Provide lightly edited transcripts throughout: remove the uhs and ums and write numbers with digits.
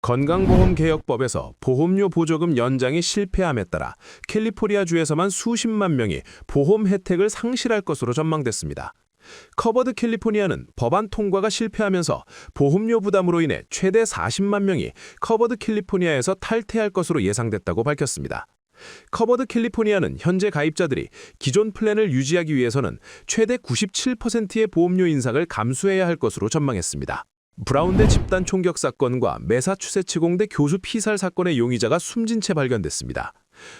건강보험개혁법에서 보험료 보조금 연장이 실패함에 따라 캘리포니아주에서만 수십만 명이 보험 혜택을 상실할 것으로 전망됐습니다. 커버드 캘리포니아는 법안 통과가 실패하면서 보험료 부담으로 인해 최대 40만 명이 커버드 캘리포니아에서 탈퇴할 것으로 예상됐다고 밝혔습니다. 커버드 캘리포니아는 현재 가입자들이 기존 플랜을 유지하기 위해서는 최대 97%의 보험료 인상을 감수해야 할 것으로 전망했습니다. 브라운대 집단 총격 사건과 매사추세츠공대 교수 피살 사건의 용의자가 숨진 채 발견됐습니다.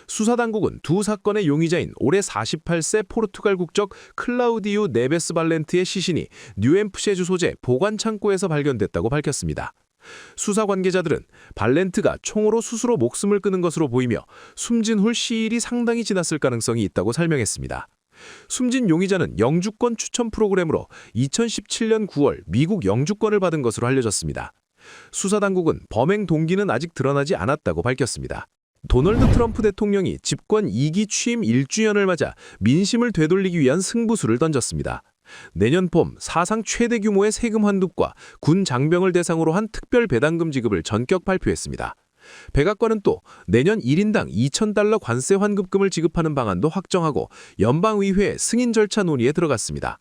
수사당국은 두 사건의 용의자인 올해 48세 포르투갈 국적 클라우디우 네베스 발렌트의 시신이 뉴햄프셰주 소재 보관창고에서 발견됐다고 밝혔습니다. 수사 관계자들은 발렌트가 총으로 스스로 목숨을 끊은 것으로 보이며 숨진 후 시일이 상당히 지났을 가능성이 있다고 설명했습니다. 숨진 용의자는 영주권 추천 프로그램으로 2017년 9월 미국 영주권을 받은 것으로 알려졌습니다. 수사당국은 범행 동기는 아직 드러나지 않았다고 밝혔습니다. 도널드 트럼프 대통령이 집권 2기 취임 1주년을 맞아 민심을 되돌리기 위한 승부수를 던졌습니다. 내년 봄 사상 최대 규모의 세금 환급과 군 장병을 대상으로 한 특별 배당금 지급을 전격 발표했습니다. 백악관은 또 내년 1인당 2,000달러 관세 환급금을 지급하는 방안도 확정하고 연방의회 승인 절차 논의에 들어갔습니다.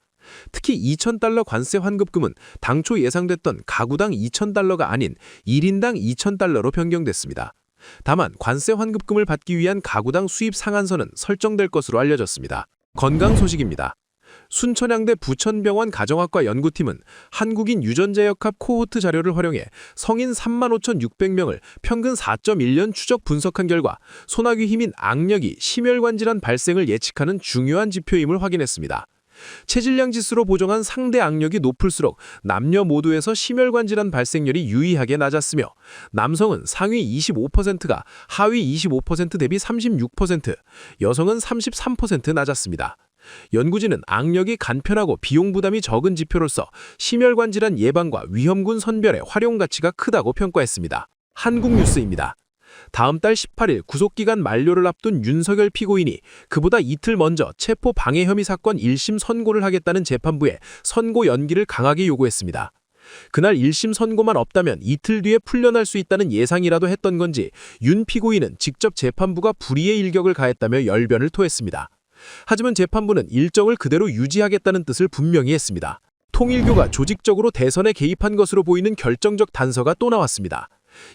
특히 2,000달러 관세 환급금은 당초 예상됐던 가구당 2,000달러가 아닌 1인당 2,000달러로 변경됐습니다. 다만 관세 환급금을 받기 위한 가구당 수입 상한선은 설정될 것으로 알려졌습니다. 건강 소식입니다. 순천향대 부천병원 가정학과 연구팀은 한국인 유전자역학 코호트 자료를 활용해 성인 35,600명을 평균 4.1년 추적 분석한 결과 소나기 힘인 악력이 심혈관 질환 발생을 예측하는 중요한 지표임을 확인했습니다. 체질량 지수로 보정한 상대 악력이 높을수록 남녀 모두에서 심혈관 질환 발생률이 유의하게 낮았으며 남성은 상위 25%가 하위 25% 대비 36%, 여성은 33% 낮았습니다. 연구진은 악력이 간편하고 비용 부담이 적은 지표로서 심혈관 질환 예방과 위험군 선별의 활용 가치가 크다고 평가했습니다. 한국뉴스입니다. 다음 달 18일 구속기간 만료를 앞둔 윤석열 피고인이 그보다 이틀 먼저 체포 방해 혐의 사건 1심 선고를 하겠다는 재판부에 선고 연기를 강하게 요구했습니다. 그날 1심 선고만 없다면 이틀 뒤에 풀려날 수 있다는 예상이라도 했던 건지 윤 피고인은 직접 재판부가 불이의 일격을 가했다며 열변을 토했습니다. 하지만 재판부는 일정을 그대로 유지하겠다는 뜻을 분명히 했습니다. 통일교가 조직적으로 대선에 개입한 것으로 보이는 결정적 단서가 또 나왔습니다.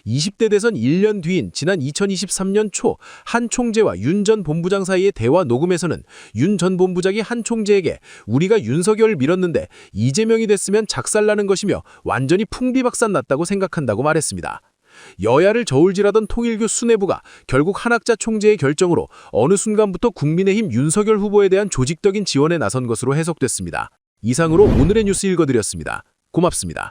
20대 대선 1년 뒤인 지난 2023년 초 한 총재와 윤 전 본부장 사이의 대화 녹음에서는 윤 전 본부장이 한 총재에게 우리가 윤석열을 밀었는데 이재명이 됐으면 작살나는 것이며 완전히 풍비박산 났다고 생각한다고 말했습니다. 여야를 저울질하던 통일교 수뇌부가 결국 한학자 총재의 결정으로 어느 순간부터 국민의힘 윤석열 후보에 대한 조직적인 지원에 나선 것으로 해석됐습니다. 이상으로 오늘의 뉴스 읽어드렸습니다. 고맙습니다.